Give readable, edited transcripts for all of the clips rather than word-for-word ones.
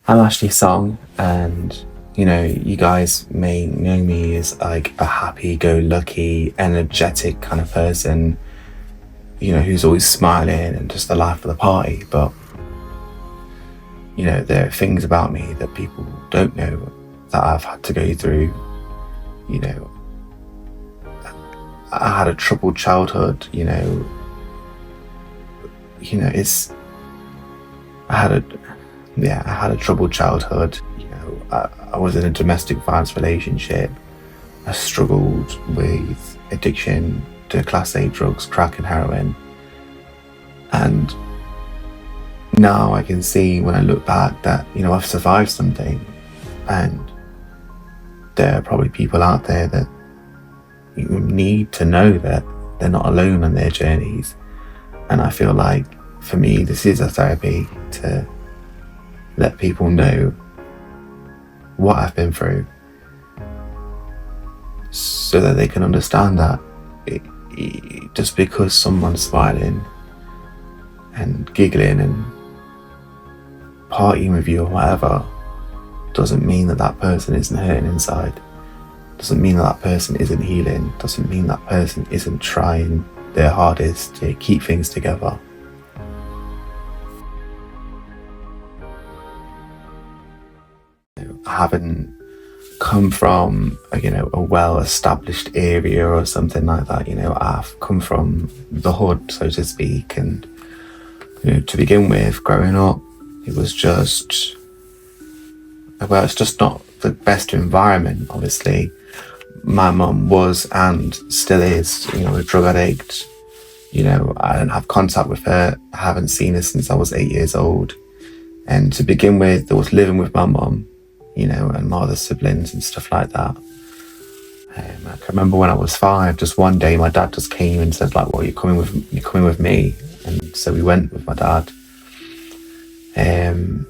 I'm Ashley Song, and you guys may know me as like a happy-go-lucky, energetic kind of person, who's always smiling and just the life of the party. But there are things about me that people don't know that I've had to go through. You know, I had a troubled childhood. It's I had a troubled childhood. I was in a domestic violence relationship. I struggled with addiction to Class A drugs, crack and heroin. And now I can see when I look back that, I've survived something. And there are probably people out there that need to know that they're not alone on their journeys. And I feel like for me, this is a therapy to let people know what I've been through so that they can understand that just because someone's smiling and giggling and partying with you or whatever doesn't mean that that person isn't hurting inside, doesn't mean that that person isn't healing, doesn't mean that person isn't trying their hardest to keep things together. I haven't come from a well-established area or something like that. I've come from the hood, so to speak, and to begin with, growing up, it's just not the best environment. Obviously, my mum was and still is, a drug addict. I don't have contact with her. I haven't seen her since I was 8 years old. And to begin with, I was living with my mum, and my other siblings and stuff like that. I can remember when I was 5, just one day my dad just came and said, like, well, you're coming with me. And so we went with my dad. And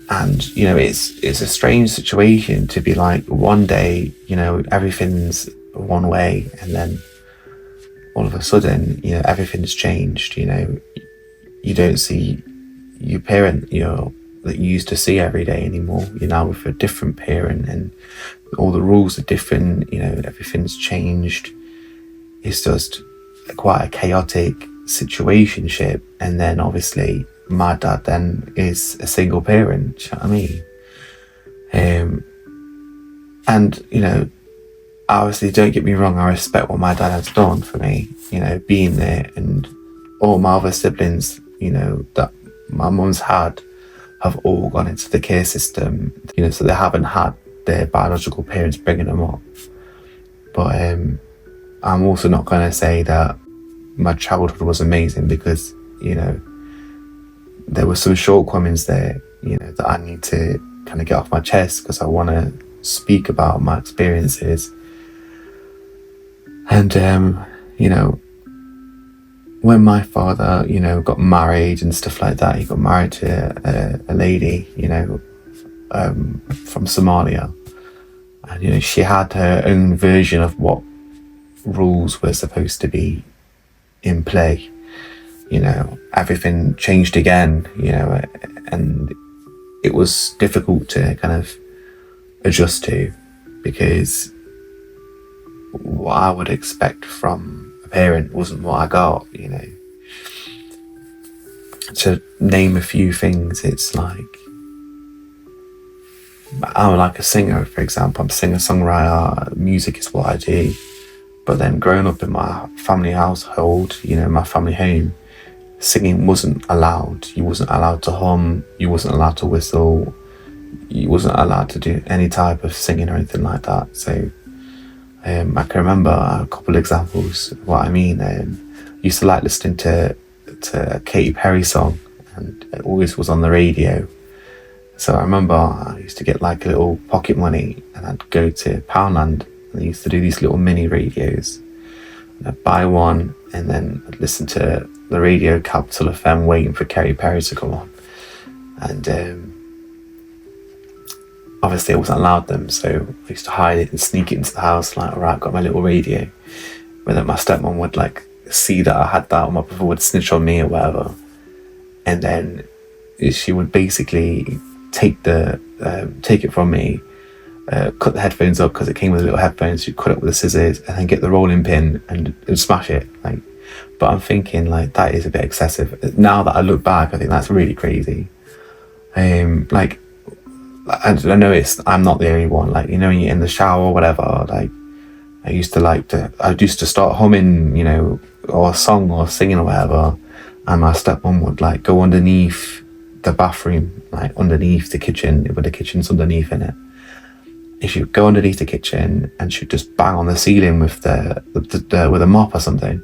it's a strange situation to be like, one day, everything's one way, and then all of a sudden, everything's changed. You don't see your parent, that you used to see every day anymore. You're now with a different parent, and all the rules are different. Everything's changed. It's just quite a chaotic situationship. And then obviously my dad then is a single parent. Do you know what I mean? And obviously, don't get me wrong, I respect what my dad has done for me. Being there, and all my other siblings, that my mum's had, have all gone into the care system, so they haven't had their biological parents bringing them up. But I'm also not going to say that my childhood was amazing, because, there were some shortcomings there, that I need to kind of get off my chest, because I want to speak about my experiences. And, when my father, got married and stuff like that, he got married to a lady, from Somalia. And, she had her own version of what rules were supposed to be in play. Everything changed again, and it was difficult to kind of adjust to, because what I would expect from a parent wasn't what I got. To name a few things, it's like, I'm like a singer, for example. I'm a singer-songwriter, music is what I do. But then growing up in my family household, my family home, singing wasn't allowed. You wasn't allowed to hum, you wasn't allowed to whistle, you wasn't allowed to do any type of singing or anything like that. So I can remember a couple of examples of what I mean. I used to like listening to a Katy Perry song, and it always was on the radio. So I remember I used to get like a little pocket money, and I'd go to Poundland, and they used to do these little mini radios. And I'd buy one, and then I'd listen to the radio, Capital FM, waiting for Katy Perry to come on. And obviously I wasn't allowed them, so I used to hide it and sneak it into the house, like, alright, I've got my little radio. But then my stepmom would like see that I had that, or my brother would snitch on me or whatever. And then she would basically take it from me, cut the headphones up because it came with little headphones. She'd cut it with the scissors and then get the rolling pin and smash it. Like, but I'm thinking like that is a bit excessive. Now that I look back, I think that's really crazy. Like, I know I'm not the only one. Like, you know, when you're in the shower or whatever, like I used to start humming, you know, or a song or singing or whatever, and my stepmom would like go underneath the bathroom, like underneath the kitchen, with the kitchen's underneath in it. If you go underneath the kitchen and she'd just bang on the ceiling with with a mop or something,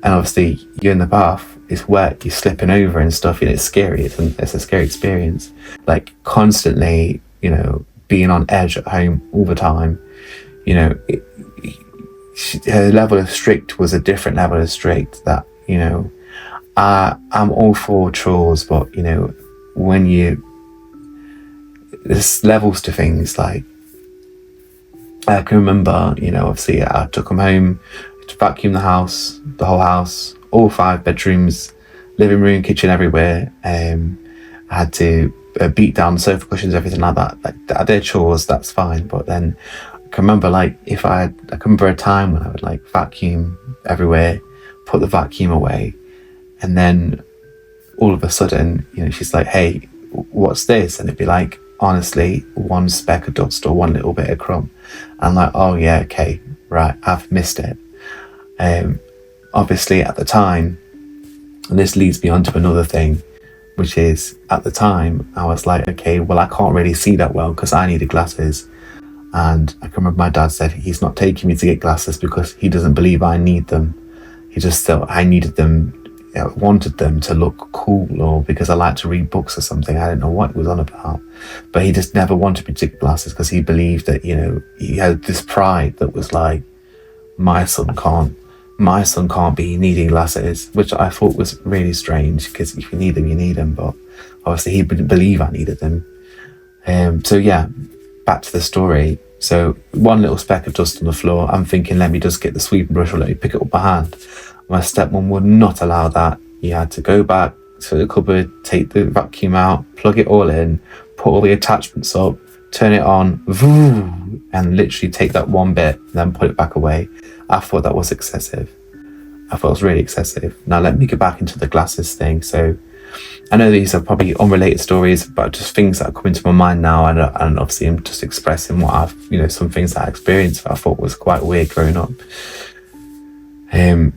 and obviously you're in the bath, it's wet, you're slipping over and stuff, and it's scary. It's a scary experience. Like constantly, you know, being on edge at home all the time. You know, her level of strict was a different level of strict. That, you know, I'm all for chores, but you know, there's levels to things. Like, I can remember, you know, obviously I took them home to vacuum the whole house, all 5 bedrooms, living room, kitchen, everywhere. I had to beat down the sofa cushions, everything like that. Like, I did chores, that's fine. But then I can remember, like, I can remember a time when I would like vacuum everywhere, put the vacuum away, and then all of a sudden, you know, she's like, "Hey, what's this?" And it'd be like, honestly, one speck of dust or one little bit of crumb. I'm like, oh yeah, okay, right, I've missed it. Obviously at the time, and this leads me on to another thing, which is at the time I was like, okay, well, I can't really see that well because I needed glasses. And I can remember my dad said he's not taking me to get glasses because he doesn't believe I need them. He just thought I needed them, you know, wanted them to look cool, or because I like to read books or something. I don't know what he was on about, but he just never wanted me to get glasses because he believed that, you know, he had this pride that was like, my son can't be needing glasses, which I thought was really strange, because if you need them, you need them. But obviously he didn't believe I needed them. So yeah, back to the story. So one little speck of dust on the floor, I'm thinking, let me just get the sweeping brush or let me pick it up by hand. My stepmom would not allow that. You had to go back to the cupboard, take the vacuum out, plug it all in, put all the attachments up, turn it on, and literally take that one bit, then put it back away. I thought that was excessive. I thought it was really excessive. Now let me get back into the glasses thing. So I know these are probably unrelated stories, but just things that are coming to my mind now, and obviously I'm just expressing what I've, you know, some things that I experienced that I thought was quite weird growing up.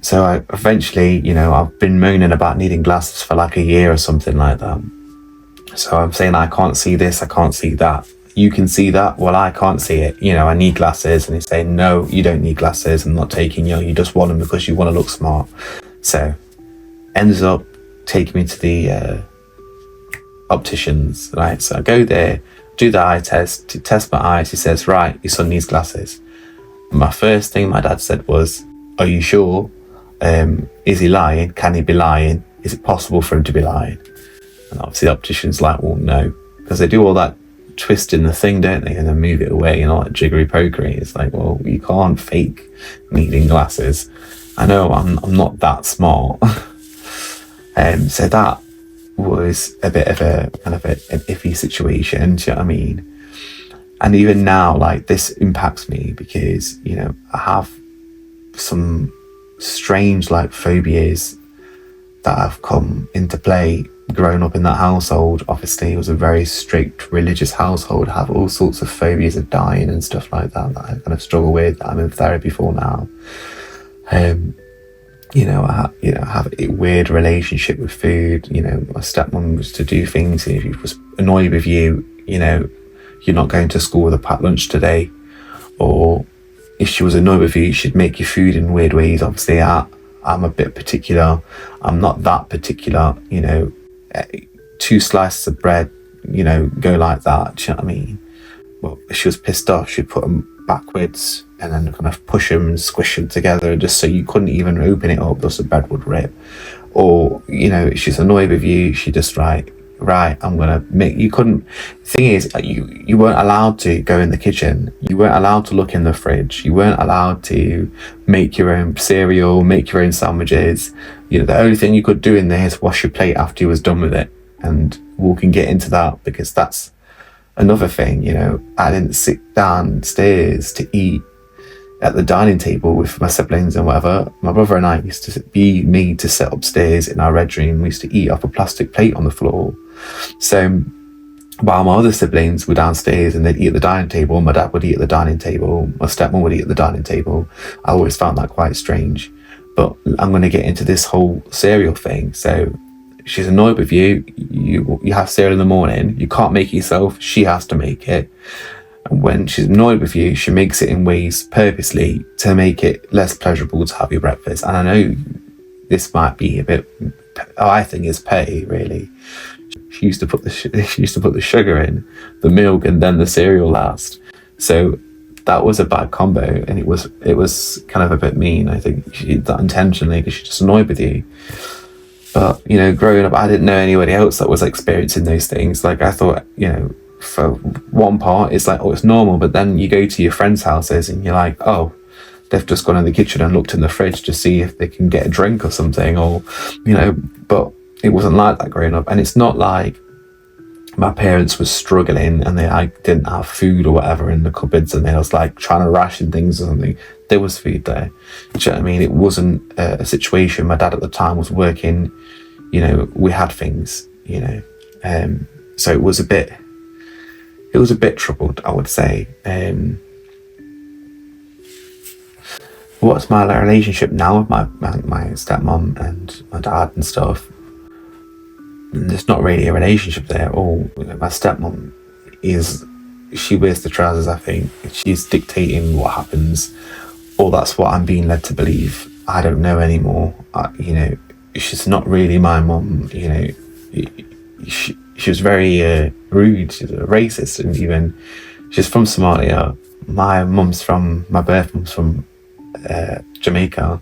So I eventually, you know, I've been moaning about needing glasses for like a year or something like that. So I'm saying, I can't see this, I can't see that. You can see that, well, I can't see it. You know, I need glasses. And he's saying, no, you don't need glasses. I'm not taking you. You just want them because you want to look smart. So ends up taking me to the opticians, right? So I go there, do the eye test, to test my eyes. He says, right, your son needs glasses. And my first thing my dad said was, are you sure? Is he lying? Can he be lying? Is it possible for him to be lying? And obviously the optician's like, well, no, because they do all that twisting the thing, don't they, and then move it away, you know, like jiggery pokery. It's like, well, you can't fake needing glasses. I know I'm not that smart. So that was a bit of a kind of an iffy situation, do you know what I mean? And even now, like, this impacts me because, you know, I have some strange like phobias that have come into play growing up in that household. Obviously it was a very strict religious household. I have all sorts of phobias of dying and stuff like that I kind of struggle with, that I'm in therapy for now. You know, I have a weird relationship with food. You know, my stepmom was to do things, if she was annoyed with you, you know, you're not going to school with a packed lunch today, or if she was annoyed with you, she'd make you food in weird ways. Obviously I'm a bit particular. I'm not that particular, you know, 2 slices of bread, you know, go like that, do you know what I mean? Well, if she was pissed off, she'd put them backwards and then kind of push them and squish them together just so you couldn't even open it up, thus the bread would rip. Or, you know, if she's annoyed with you, she just right, I'm gonna make, you couldn't, the thing is, you weren't allowed to go in the kitchen, you weren't allowed to look in the fridge, you weren't allowed to make your own cereal, make your own sandwiches. You know, the only thing you could do in there is wash your plate after you was done with it. And we can get into that because that's Another thing, I didn't sit downstairs to eat at the dining table with my siblings and whatever. My brother and I used to be made to sit upstairs in our bedroom. We used to eat off a plastic plate on the floor. So while my other siblings were downstairs and they'd eat at the dining table, my dad would eat at the dining table, my stepmom would eat at the dining table. I always found that quite strange. But I'm going to get into this whole cereal thing. So she's annoyed with you. You have cereal in the morning. You can't make it yourself. She has to make it. And when she's annoyed with you, she makes it in ways purposely to make it less pleasurable to have your breakfast. And I know this might be a bit, I think it's petty, really. She used to put the sugar in, the milk, and then the cereal last. So that was a bad combo, and it was kind of a bit mean. I think she did that intentionally because she's just annoyed with you. But growing up, I didn't know anybody else that was experiencing those things. Like, I thought, for one part, it's like, oh, it's normal. But then you go to your friends' houses and you're like, oh, they've just gone in the kitchen and looked in the fridge to see if they can get a drink or something, or But it wasn't like that growing up. And it's not like my parents were struggling and they didn't have food or whatever in the cupboards and they was like trying to ration things or something. There was food there. Do you know what I mean? It wasn't a situation. My dad at the time was working, we had things, so it was a bit troubled, I would say. What's my relationship now with my stepmom and my dad and stuff? There's not really a relationship there at all. My stepmom she wears the trousers, I think. She's dictating what happens, or that's what I'm being led to believe. I don't know anymore. She's not really my mum. She was very rude. She's a racist, and even she's from Somalia. My birth mum's from Jamaica,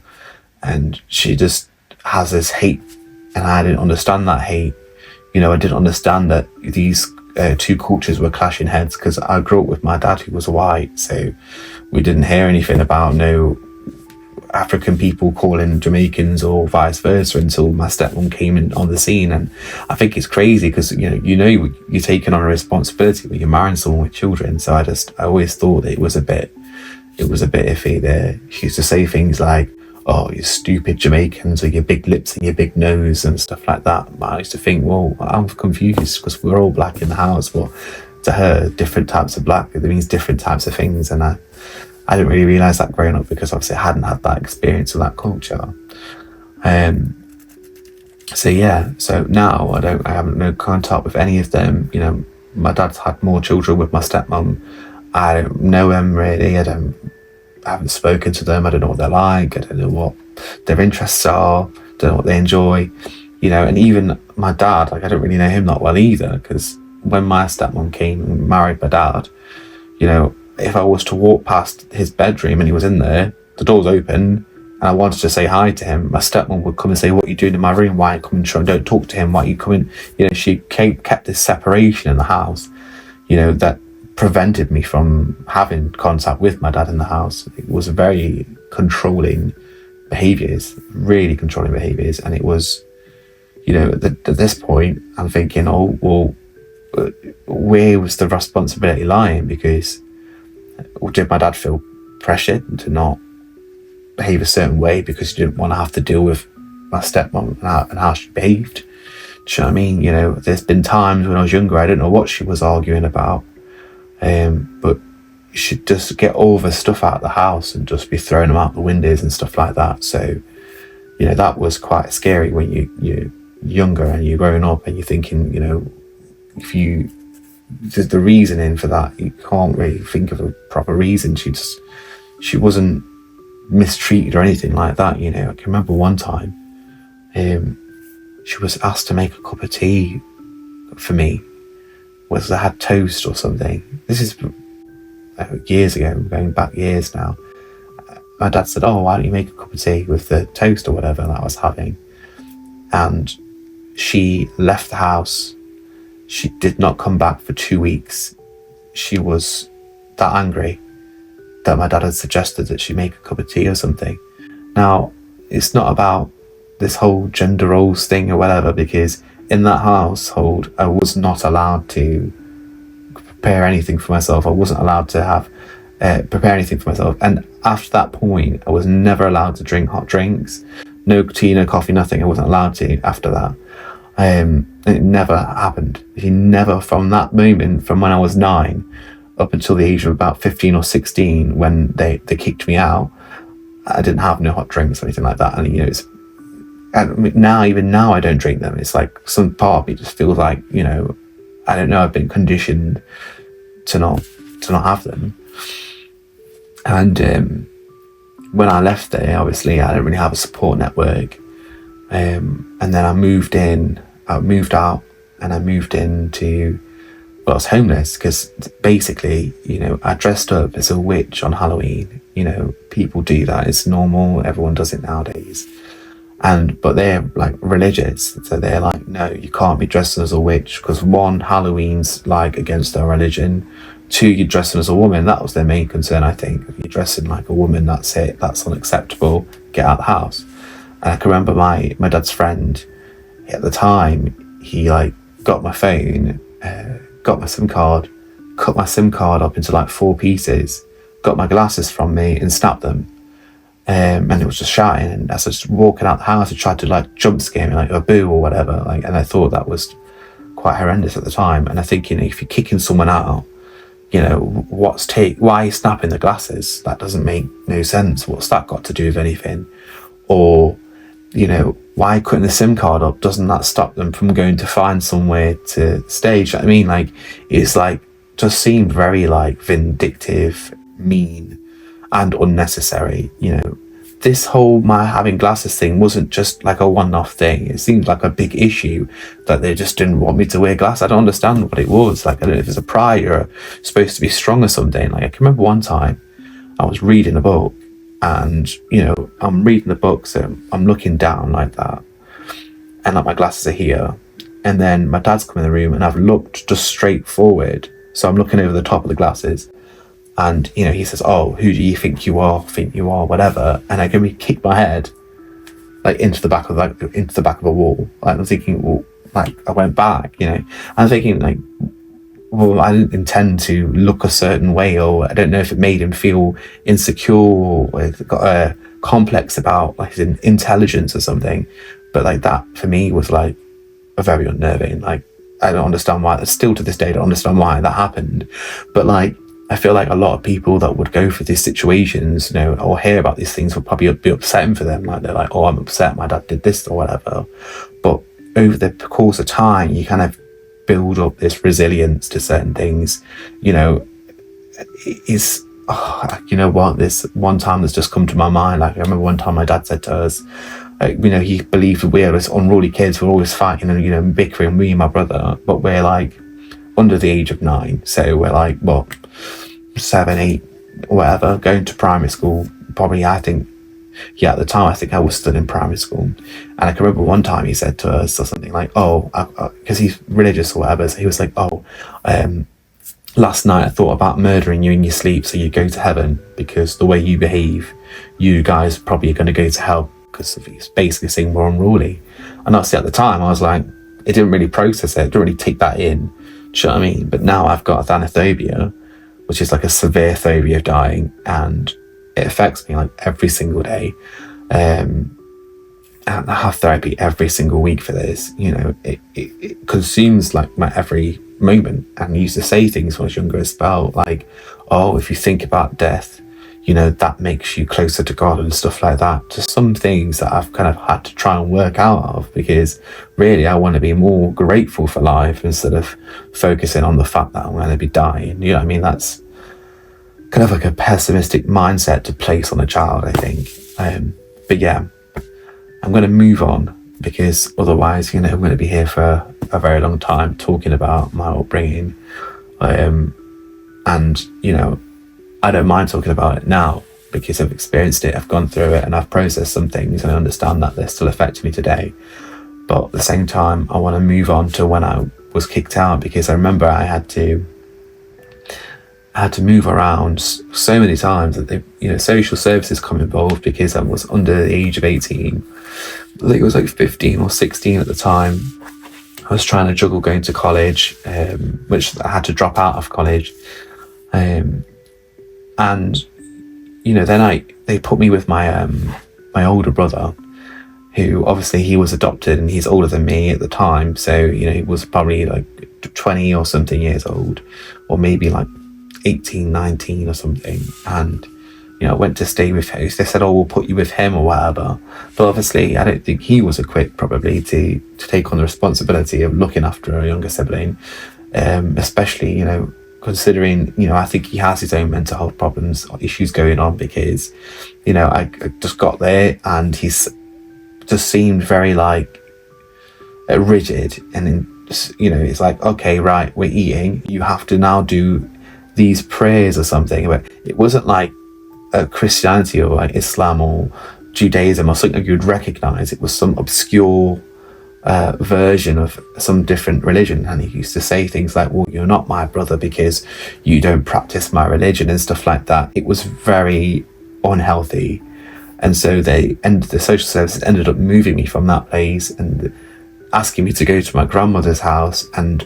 and she just has this hate, and I didn't understand that hate. I didn't understand that these two cultures were clashing heads, because I grew up with my dad who was white, so we didn't hear anything about no African people calling Jamaicans or vice versa until my stepmom came in on the scene. And I think it's crazy because you're taking on a responsibility when you're marrying someone with children. So I always thought that it was a bit iffy there. She used to say things like, oh, you stupid Jamaicans with your big lips and your big nose and stuff like that. But I used to think, well, I'm confused because we're all black in the house. But to her, different types of black, it means different types of things. And I didn't really realise that growing up because obviously I hadn't had that experience with that culture. So now I have no contact with any of them. My dad's had more children with my stepmom. I don't know them really. I haven't spoken to them. I don't know what they're like. I don't know what their interests are. Don't know what they enjoy. And even my dad, I don't really know him that well either, because when my stepmom came and married my dad, if I was to walk past his bedroom and he was in there, the door's open, and I wanted to say hi to him, my stepmom would come and say, what are you doing in my room? Why are you coming? Don't talk to him. Why are you coming? She kept this separation in the house, that prevented me from having contact with my dad in the house. It was very controlling behaviours, really controlling behaviours. And it was, at this point, I'm thinking, oh, well, where was the responsibility lying? Because did my dad feel pressured to not behave a certain way because he didn't want to have to deal with my stepmom and how she behaved? Do you know what I mean? There's been times when I was younger, I didn't know what she was arguing about, but she'd just get all of her stuff out of the house and just be throwing them out the windows and stuff like that. So, that was quite scary when you're younger and you're growing up and you're thinking, if you there's the reasoning for that, you can't really think of a proper reason. She wasn't mistreated or anything like that. I can remember one time she was asked to make a cup of tea for me, whether I had toast or something. This is years ago, going back years now. My dad said, oh, why don't you make a cup of tea with the toast or whatever that I was having? And she left the house. She did not come back for 2 weeks. She was that angry that my dad had suggested that she make a cup of tea or something. Now, it's not about this whole gender roles thing or whatever, because in that household, I was not allowed to prepare anything for myself. I wasn't allowed to have prepare anything for myself. And after that point, I was never allowed to drink hot drinks. No tea, no coffee, nothing. I wasn't allowed to after that. It never happened. He never, from that moment, from when I was 9 up until the age of about 15 or 16, when they kicked me out, I didn't have no hot drinks or anything like that. And, you know, even now I don't drink them. It's like some part of me just feels like, you know, I don't know, I've been conditioned to not have them. And when I left there, obviously I didn't really have a support network. And then I moved out and I moved into, well, I was homeless because basically, you know, I dressed up as a witch on Halloween. You know, people do that. It's normal. Everyone does it nowadays. But they're like religious. So they're like, no, you can't be dressed as a witch because 1, Halloween's like against their religion. 2, you're dressing as a woman. That was their main concern, I think. If you're dressing like a woman, that's it. That's unacceptable. Get out of the house. And I can remember my dad's friend at the time, he like got my phone, got my SIM card, cut my SIM card up into like 4 pieces, got my glasses from me and snapped them. And it was just shouting. And as I was walking out the house, he tried to like jump scare me, like a boo or whatever. Like, and I thought that was quite horrendous at the time. And I think, you know, if you're kicking someone out, you know, why are you snapping the glasses? That doesn't make no sense. What's that got to do with anything? Or, you know, why cutting the SIM card up? Doesn't that stop them from going to find somewhere to stay? Do you know what I mean? Like, it's like, just seemed very like vindictive, mean, and unnecessary. You know, this whole my having glasses thing wasn't just like a one-off thing. It seemed like a big issue that they just didn't want me to wear glasses. I don't understand what it was. Like, I don't know if it's a pride or supposed to be strong or something. Like, I can remember one time I was reading a book, and, you know, I'm reading the book, so I'm looking down like that, and like my glasses are here, and then my dad's come in the room and I've looked just straight forward, so I'm looking over the top of the glasses, and, you know, he says, oh, who do you think you are, whatever, and I can kick my head like into the back of a wall. Like, I'm thinking, well, like, I went back, you know, I'm thinking like, well, I didn't intend to look a certain way, or I don't know if it made him feel insecure or got a complex about like his intelligence or something. But like, that for me was like a very unnerving. Like, I don't understand why. Still to this day, I don't understand why that happened. But like, I feel like a lot of people that would go for these situations, you know, or hear about these things would probably be upsetting for them. Like, they're like, oh, I'm upset my dad did this or whatever. But over the course of time, you kind of build up this resilience to certain things. You know, you know what, this one time that's just come to my mind, like, I remember one time my dad said to us, like, you know, he believed we were this unruly kids, we're always fighting and, you know, bickering, me and my brother, but we're like under the age of 9, so we're like, what, 7, 8, whatever, going to primary school, probably. I think, yeah, at the time I think I was still in primary school. And I can remember one time he said to us or something like, oh, because he's religious or whatever, so he was like, oh, last night I thought about murdering you in your sleep so you go to heaven, because the way you behave, you guys probably are going to go to hell, because he's basically saying we're unruly. And obviously at the time I was like, it didn't really process it, didn't really take that in, do you know what I mean? But now I've got athanophobia, which is like a severe phobia of dying, and it affects me like every single day. And I have therapy every single week for this. You know, it consumes like my every moment. And I used to say things when I was younger as well, like, oh, if you think about death, you know, that makes you closer to God and stuff like that. Just some things that I've kind of had to try and work out of, because really I want to be more grateful for life instead of focusing on the fact that I'm going to be dying. You know what I mean? That's kind of like a pessimistic mindset to place on a child, I think. But yeah, I'm going to move on, because otherwise, you know, I'm going to be here for a very long time talking about my upbringing. And, you know, I don't mind talking about it now because I've experienced it, I've gone through it, and I've processed some things, and I understand that they're still affecting me today. But at the same time, I want to move on to when I was kicked out, because I remember I had to move around so many times that they, you know, social services come involved, because I was under the age of 18. I think it was like 15 or 16 at the time. I was trying to juggle going to college, which I had to drop out of college. And, then they put me with my older brother, who obviously he was adopted and he's older than me at the time. So, he was probably like 20 or something years old, or maybe like 18, 19 or something. And, I went to stay with him. They said, oh, we'll put you with him or whatever. But obviously, I don't think he was equipped probably to take on the responsibility of looking after a younger sibling, especially, considering, I think he has his own mental health problems, issues going on, because, I just got there and he's just seemed very like rigid. And, it's like, okay, right, we're eating. You have to now do these prayers or something. But it wasn't like Christianity or like Islam or Judaism or something you would recognize. It was some obscure version of some different religion, and he used to say things like, well, you're not my brother because you don't practice my religion and stuff like that. It was very unhealthy. And so the social services ended up moving me from that place and asking me to go to my grandmother's house, and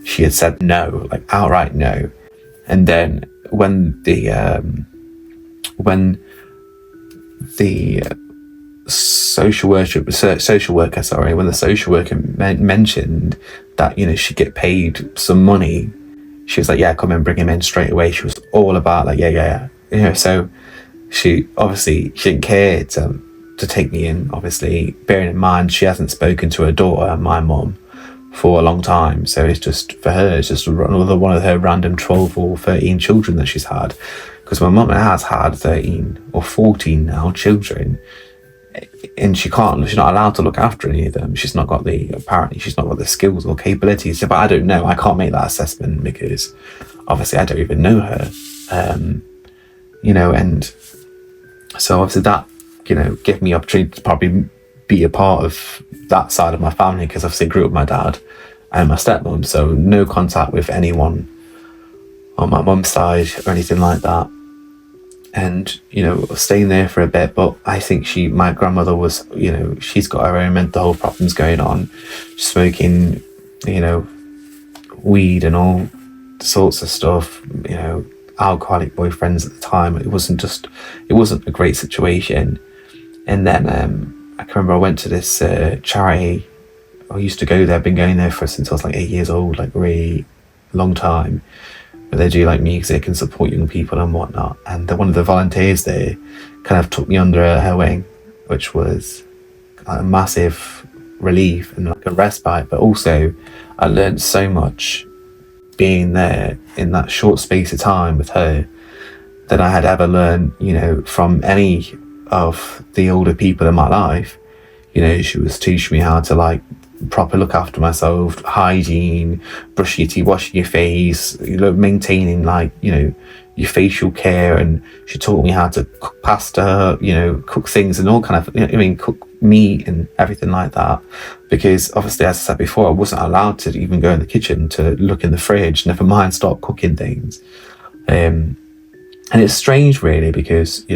she had said no, like outright no. And then when the social worker, when the social worker mentioned that, she'd get paid some money, she was like, yeah, come and bring him in straight away. She was all about like, yeah. So she didn't care to take me in, obviously, bearing in mind she hasn't spoken to her daughter, my mum, for a long time. So it's just, for her, it's just another one of her random 12 or 13 children that she's had. Because my mum has had 13 or 14 now children, and she's not allowed to look after any of them. Apparently she's not got the skills or capabilities. But I don't know, I can't make that assessment because obviously I don't even know her. And so obviously that, gave me opportunity to probably be a part of that side of my family, because obviously I grew up with my dad and my stepmom, so no contact with anyone on my mum's side or anything like that. And, staying there for a bit, but I think my grandmother was, she's got her own mental health problems going on, smoking, weed and all sorts of stuff, alcoholic boyfriends at the time. It wasn't a great situation. And then I can remember I went to this charity. I used to go there. I've been going there since I was like 8 years old, like really long time. But they do like music and support young people and whatnot. And one of the volunteers there kind of took me under her wing, which was a massive relief and like a respite. But also I learned so much being there in that short space of time with her than I had ever learned, from any of the older people in my life. She was teaching me how to like proper look after myself, hygiene, brushing your teeth, washing your face, maintaining like, your facial care. And she taught me how to cook pasta, cook things and all kind of, cook meat and everything like that. Because obviously, as I said before, I wasn't allowed to even go in the kitchen to look in the fridge, never mind start cooking things. And it's strange really, because,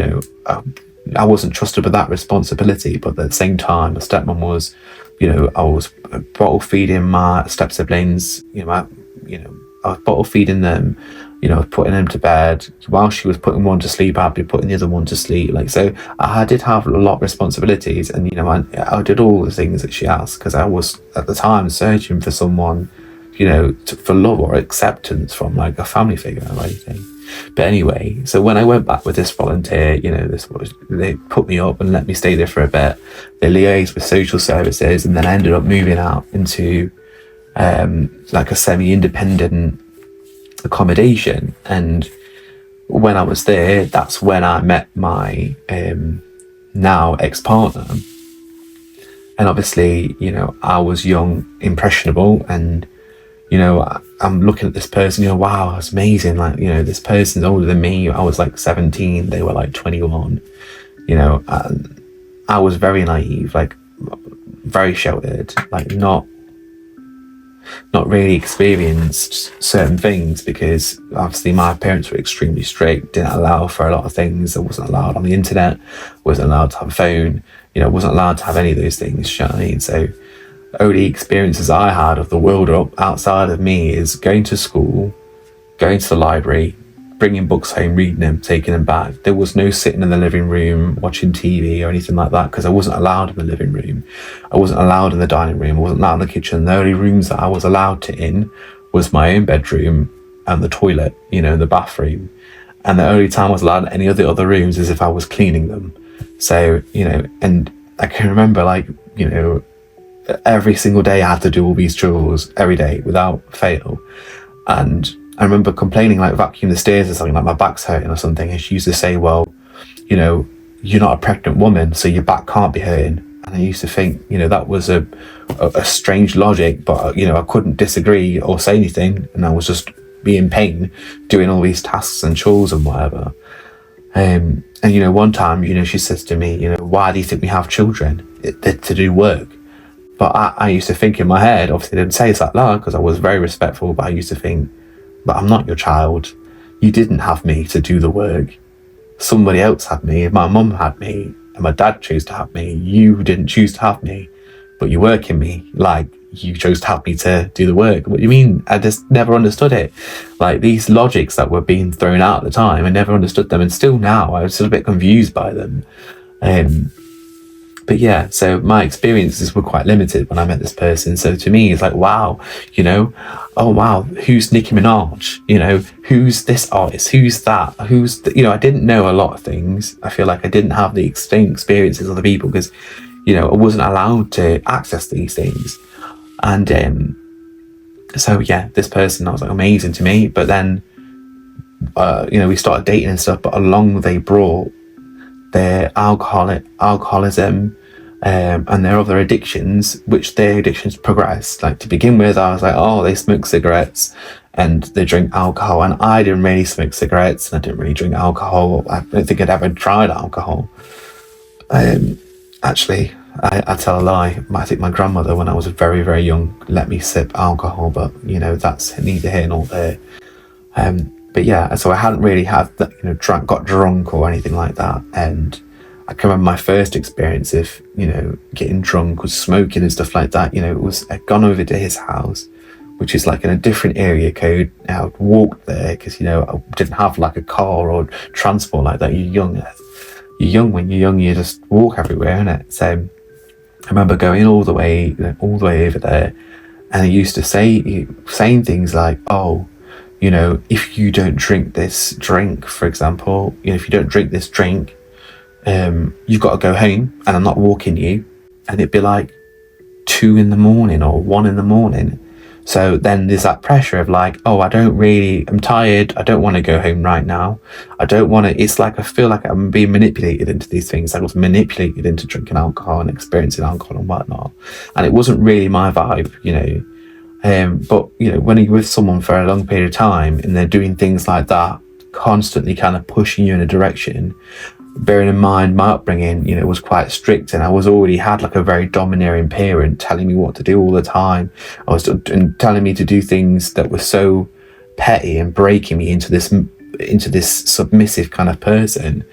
I wasn't trusted with that responsibility, but at the same time, my stepmom was, I was bottle feeding my step siblings, I was bottle feeding them, putting them to bed. While she was putting one to sleep, I'd be putting the other one to sleep. Like, so I did have a lot of responsibilities, and, I did all the things that she asked, because I was at the time searching for someone, for love or acceptance from like a family figure or anything. But anyway, so when I went back with this volunteer, they put me up and let me stay there for a bit. They liaised with social services, and then I ended up moving out into like a semi-independent accommodation. And when I was there, that's when I met my now ex-partner. And obviously, I was young, impressionable, and I'm looking at this person, wow, it's amazing. Like, this person's older than me. I was like 17, they were like 21, and I was very naive, like very sheltered, like not really experienced certain things, because obviously my parents were extremely strict, didn't allow for a lot of things. I wasn't allowed on the internet, wasn't allowed to have a phone, wasn't allowed to have any of those things, you know what I mean? So only experiences I had of the world outside of me is going to school, going to the library, bringing books home, reading them, taking them back. There was no sitting in the living room watching TV or anything like that, because I wasn't allowed in the living room. I wasn't allowed in the dining room. I wasn't allowed in the kitchen. The only rooms that I was allowed to in was my own bedroom and the toilet, the bathroom. And the only time I was allowed in any of the other rooms is if I was cleaning them. So, and I can remember, every single day I had to do all these chores every day without fail. And I remember complaining, like vacuum the stairs or something, like my back's hurting or something. And she used to say, well, you're not a pregnant woman, so your back can't be hurting. And I used to think, that was a strange logic, but, I couldn't disagree or say anything. And I was just be in pain doing all these tasks and chores and whatever. And one time, she says to me, why do you think we have children? They're to do work. But I used to think in my head, obviously I didn't say it like that because I was very respectful, but I used to think, but I'm not your child. You didn't have me to do the work. Somebody else had me. My mum had me and my dad chose to have me. You didn't choose to have me, but you work in me. Like, you chose to have me to do the work. What do you mean? I just never understood it. Like, these logics that were being thrown out at the time, I never understood them. And still now, I was still a bit confused by them. But yeah, so my experiences were quite limited when I met this person. So to me, it's like, wow, oh wow, who's Nicki Minaj? Who's this artist? Who's that? I didn't know a lot of things. I feel like I didn't have the same experiences of other people because, I wasn't allowed to access these things. And so yeah, this person, I was like, amazing to me. But then, we started dating and stuff, but along they brought their alcoholism and their other addictions, which their addictions progressed. Like, to begin with, I was like, oh, they smoke cigarettes and they drink alcohol, and I didn't really smoke cigarettes and I didn't really drink alcohol. I don't think I'd ever tried alcohol. Actually, I tell a lie. I think my grandmother, when I was very, very young, let me sip alcohol, but that's neither here nor there. But yeah, so I hadn't really had that, got drunk or anything like that. And I can remember my first experience of, getting drunk was smoking and stuff like that. I'd gone over to his house, which is like in a different area code. I would walk there because, I didn't have like a car or transport like that. You're young when you're young, you just walk everywhere, innit? So I remember going all the way over there, and he used to saying things like, oh, if you don't drink this drink, for example, if you don't drink this drink, you've got to go home and I'm not walking you. And it'd be like 2 a.m. or 1 a.m. So then there's that pressure of like, oh, I'm tired. I don't want to go home right now. It's like, I feel like I'm being manipulated into these things. I was manipulated into drinking alcohol and experiencing alcohol and whatnot. And it wasn't really my vibe, but when you're with someone for a long period of time and they're doing things like that, constantly kind of pushing you in a direction, bearing in mind my upbringing, was quite strict, and I already had like a very domineering parent telling me what to do all the time. I was telling me to do things that were so petty and breaking me into this submissive kind of person.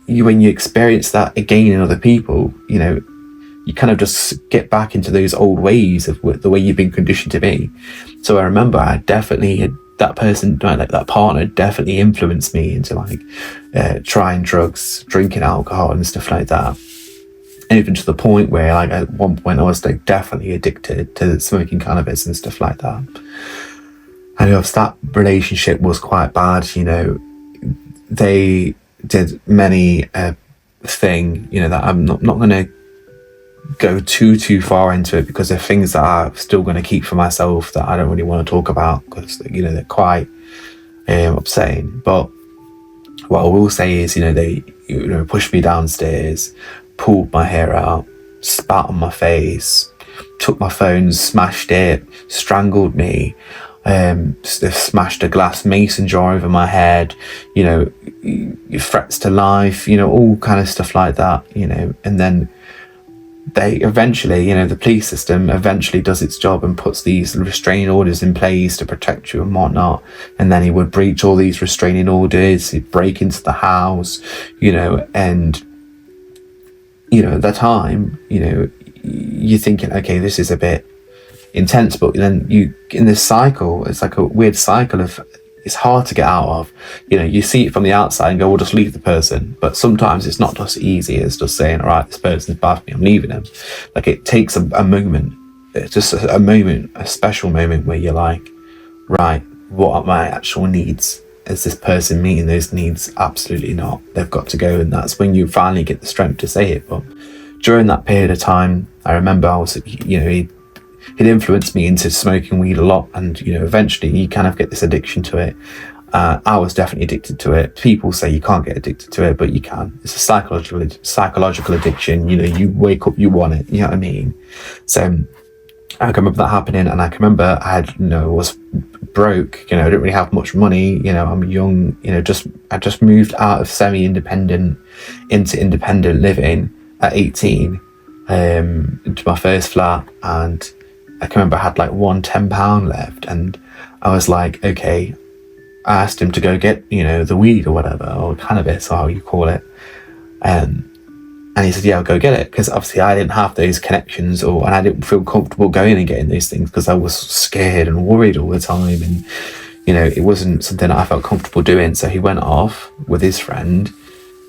When you experience that again in other people, you kind of just get back into those old ways of the way you've been conditioned to be. So I remember I definitely had that person, like that partner, definitely influenced me into trying drugs, drinking alcohol and stuff like that. And even to the point where, like, at one point I was like definitely addicted to smoking cannabis and stuff like that. And that relationship was quite bad. They did many thing, that I'm not going to go too far into it, because they're things that I'm still going to keep for myself that I don't really want to talk about, because they're quite upsetting. But what I will say is, they pushed me downstairs, pulled my hair out, spat on my face, took my phone, smashed it, strangled me. They've smashed a glass mason jar over my head, threats to life, all kind of stuff like that, and then they eventually, the police system eventually does its job and puts these restraining orders in place to protect you and whatnot. And then he would breach all these restraining orders, he'd break into the house, and, at the time, you're thinking, okay, this is a bit intense, but then you in this cycle, it's like a weird cycle of, it's hard to get out of. You see it from the outside and go, well, just leave the person. But sometimes it's not just easy as just saying, all right, this person's bad for me, I'm leaving them. Like, it takes a moment. It's just a moment, a special moment where you're like, right, what are my actual needs? Is this person meeting those needs? Absolutely not. They've got to go. And that's when you finally get the strength to say it. But during that period of time, I remember I was, it influenced me into smoking weed a lot, and eventually you kind of get this addiction to it. I was definitely addicted to it. People say you can't get addicted to it, but you can. It's a psychological addiction. You wake up, you want it. You know what I mean? So I can remember that happening, and I can remember I was broke. I didn't really have much money. I'm young. I just moved out of semi-independent into independent living at 18, into my first flat, and I can remember I had like £110 left, and I was like, okay, I asked him to go get, the weed or whatever, or cannabis, or how you call it. And he said, yeah, I'll go get it. Because obviously I didn't have those connections, and I didn't feel comfortable going and getting those things because I was scared and worried all the time. And, it wasn't something that I felt comfortable doing. So he went off with his friend,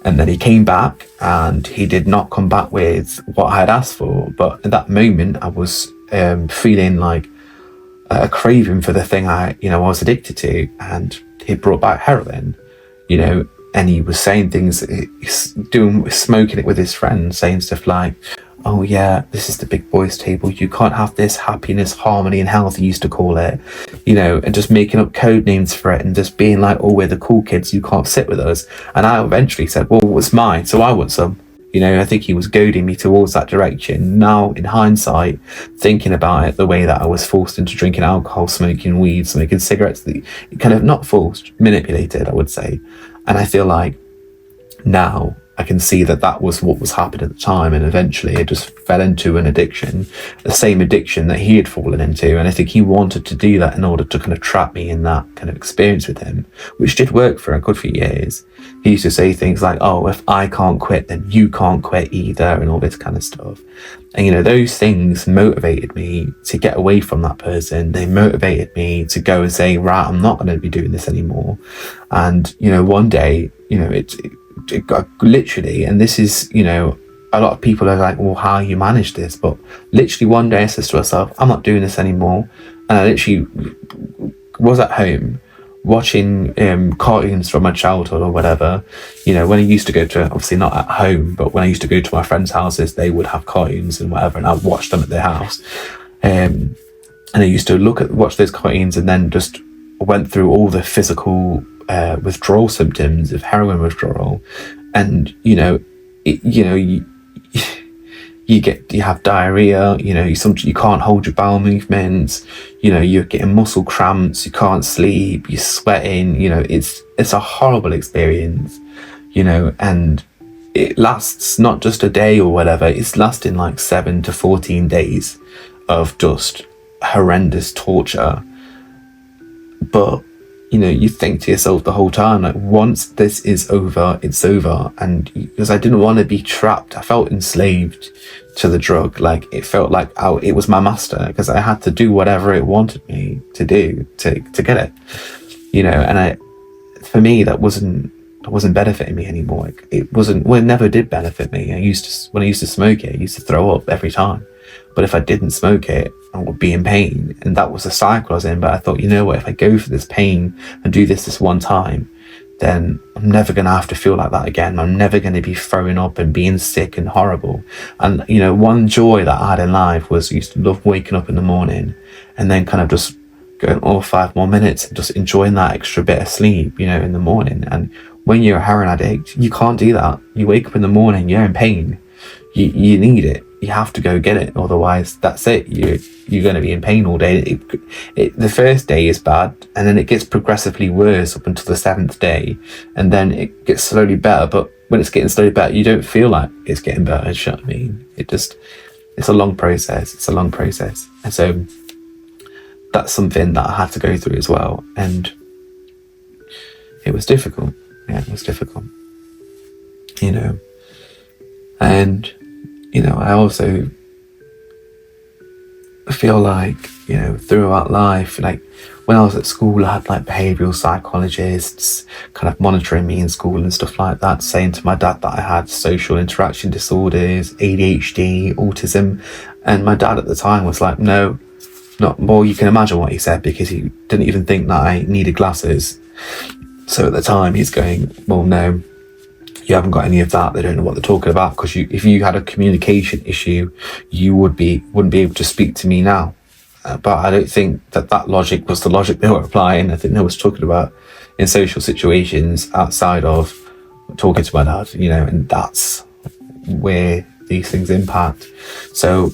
and then he came back, and he did not come back with what I had asked for. But at that moment, I was feeling like a craving for the thing I was addicted to, and he brought back heroin, and he was saying things, smoking it with his friends, saying stuff like, oh yeah, this is the big boys table, you can't have this, happiness, harmony and health, he used to call it, and just making up code names for it, and just being like, oh, we're the cool kids, you can't sit with us. And I eventually said, well, it's mine, so I want some. I think he was goading me towards that direction. Now, in hindsight, thinking about it, the way that I was forced into drinking alcohol, smoking weed, smoking cigarettes, kind of not forced, manipulated, I would say. And I feel like now I can see that was what was happening at the time, and eventually it just fell into an addiction, the same addiction that he had fallen into. And I think he wanted to do that in order to kind of trap me in that kind of experience with him, which did work for a good few years. He used to say things like, oh, if I can't quit, then you can't quit either, and all this kind of stuff. And, those things motivated me to get away from that person. They motivated me to go and say, right, I'm not going to be doing this anymore. And, one day, it got literally, and this is, a lot of people are like, well, how you manage this? But literally one day I said to myself, I'm not doing this anymore. And I literally was at home watching cartoons from my childhood or whatever. When I used to go to, obviously not at home, but when I used to go to my friends' houses, they would have cartoons and whatever, and I'd watch them at their house. And I used to watch those cartoons, and then just went through all the physical withdrawal symptoms of heroin withdrawal. And you have diarrhea, you can't hold your bowel movements, you're getting muscle cramps, you can't sleep, you're sweating, it's a horrible experience, and it lasts not just a day or whatever, it's lasting like 7 to 14 days of just horrendous torture. But you think to yourself the whole time, like, once this is over, it's over. And because I didn't want to be trapped, I felt enslaved to the drug. Like, it felt like it was my master, because I had to do whatever it wanted me to do to get it. And for me, that wasn't benefiting me anymore. It never did benefit me. When I used to smoke it, I used to throw up every time. But if I didn't smoke it, I would be in pain. And that was the cycle I was in. But I thought, what, if I go for this pain and do this one time, then I'm never going to have to feel like that again. I'm never going to be throwing up and being sick and horrible. And, one joy that I had in life was I used to love waking up in the morning and then kind of just going 5 more minutes and just enjoying that extra bit of sleep, in the morning. And when you're a heroin addict, you can't do that. You wake up in the morning, you're in pain. You need it. You have to go get it, otherwise that's it. You're going to be in pain all day. The first day is bad, and then it gets progressively worse up until the 7th day, and then it gets slowly better. But when it's getting slowly better, you don't feel like it's getting better. You know what I mean? It's a long process. And so that's something that I had to go through as well, and it was difficult. Yeah, it was difficult. And I also feel like, throughout life, like when I was at school, I had like behavioral psychologists kind of monitoring me in school and stuff like that, saying to my dad that I had social interaction disorders, ADHD, autism. And my dad at the time was like, no, not more. You can imagine what he said, because he didn't even think that I needed glasses. So at the time he's going, well, no, you haven't got any of that. They don't know what they're talking about, because if you had a communication issue, you wouldn't be able to speak to me now. But I don't think that logic was the logic they were applying. I think they was talking about in social situations outside of talking to my dad, and that's where these things impact. So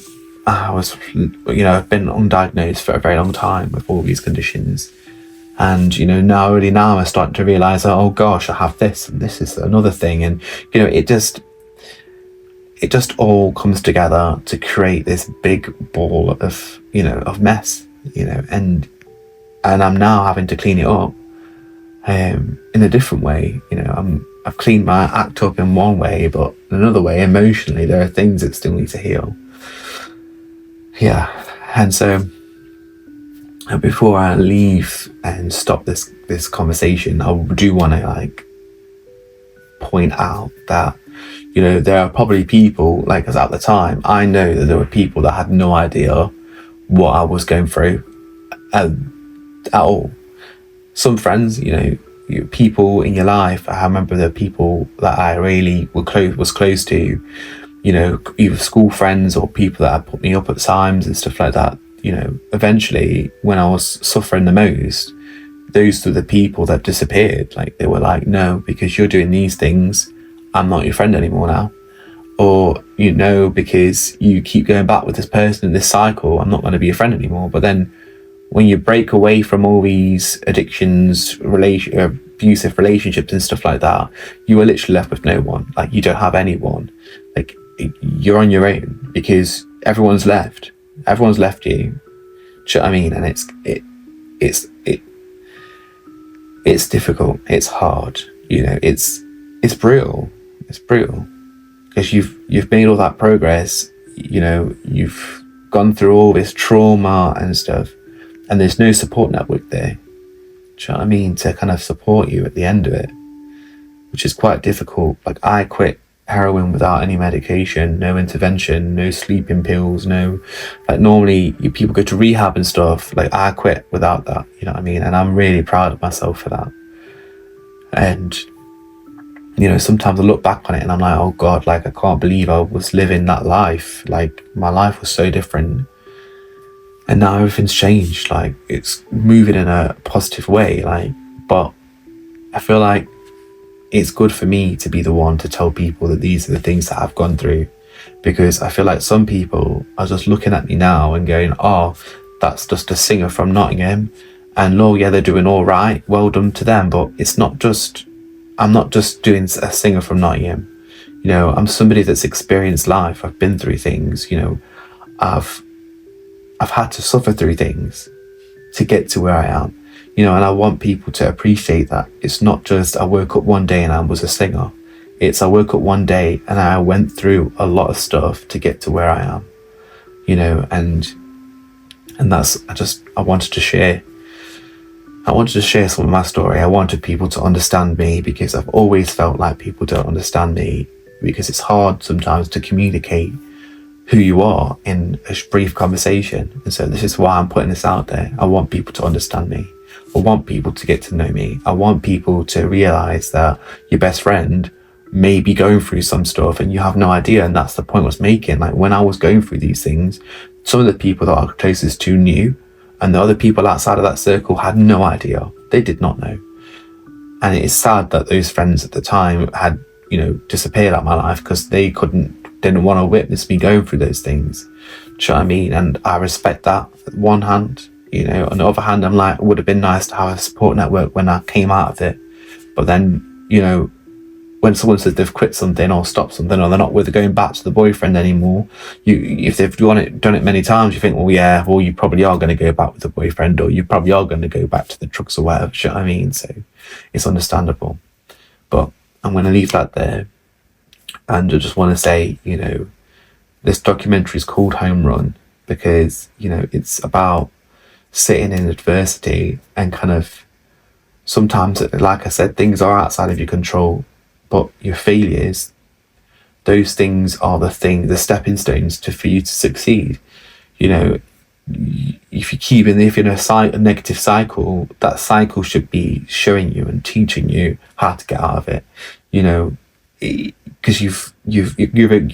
I was, I've been undiagnosed for a very long time with all these conditions. And, now I'm starting to realise, oh gosh, I have this, and this is another thing. And, it just all comes together to create this big ball of mess, and I'm now having to clean it up in a different way. I've cleaned my act up in one way, but in another way, emotionally, there are things that still need to heal. Yeah. And so, before I leave and stop this conversation, I do want to point out that there are probably people, because at the time I know that there were people that had no idea what I was going through at all. Some friends, people in your life. I remember the people that I really was close to, either school friends or people that had put me up at times and stuff like that. Eventually, when I was suffering the most, those were the people that disappeared. They were like, no, because you're doing these things, I'm not your friend anymore now. Or, because you keep going back with this person in this cycle, I'm not going to be your friend anymore. But then when you break away from all these addictions, abusive relationships and stuff like that, you are literally left with no one. You don't have anyone. You're on your own, because everyone's left you. Do you know what I mean? And it's difficult, it's hard, it's brutal, because you've made all that progress, you've gone through all this trauma and stuff, and there's no support network there, do you know what I mean, to kind of support you at the end of it, which is quite difficult. I quit heroin without any medication, no intervention, no sleeping pills, no, normally people go to rehab and stuff. I quit without that, you know what I mean? And I'm really proud of myself for that. And sometimes I look back on it and I'm like, oh God, I can't believe I was living that life. My life was so different, and now everything's changed. It's moving in a positive way, but I feel like it's good for me to be the one to tell people that these are the things that I've gone through, because I feel like some people are just looking at me now and going, oh, that's just a singer from Nottingham, and yeah, they're doing all right, well done to them. But I'm not just doing a singer from Nottingham. I'm somebody that's experienced life. I've been through things. I've had to suffer through things to get to where I am. And I want people to appreciate that it's not just I woke up one day and I was a singer. It's I woke up one day and I went through a lot of stuff to get to where I am, and that's, I wanted to share some of my story. I wanted people to understand me, because I've always felt like people don't understand me, because it's hard sometimes to communicate who you are in a brief conversation. And so this is why I'm putting this out there. I want people to understand me. I want people to get to know me. I want people to realize that your best friend may be going through some stuff and you have no idea. And that's the point I was making. When I was going through these things, some of the people that are closest to knew, and the other people outside of that circle had no idea. They did not know. And it is sad that those friends at the time had, disappeared out of my life, because they didn't want to witness me going through those things. Do you know what I mean? And I respect that on one hand. On the other hand, I'm like, it would have been nice to have a support network when I came out of it. But then, when someone says they've quit something or stopped something, or they're not going back to the boyfriend anymore, if they've done it many times, you think, you probably are going to go back with the boyfriend, or you probably are going to go back to the drugs or whatever. Do you know what I mean? So it's understandable. But I'm going to leave that there. And I just want to say, this documentary is called Home Run, because, you know, it's about sitting in adversity and kind of sometimes, like I said, things are outside of your control, but your failures, those things are the stepping stones for you to succeed. You know, if you're in a negative cycle, that cycle should be showing you and teaching you how to get out of it. You know, because you've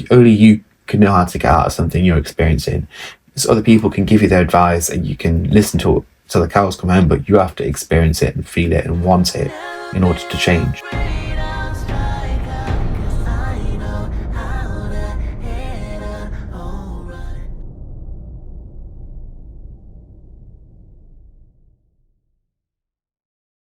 only you can know how to get out of something you're experiencing. So other people can give you their advice and you can listen to it till the cows come home, but you have to experience it and feel it and want it in order to change.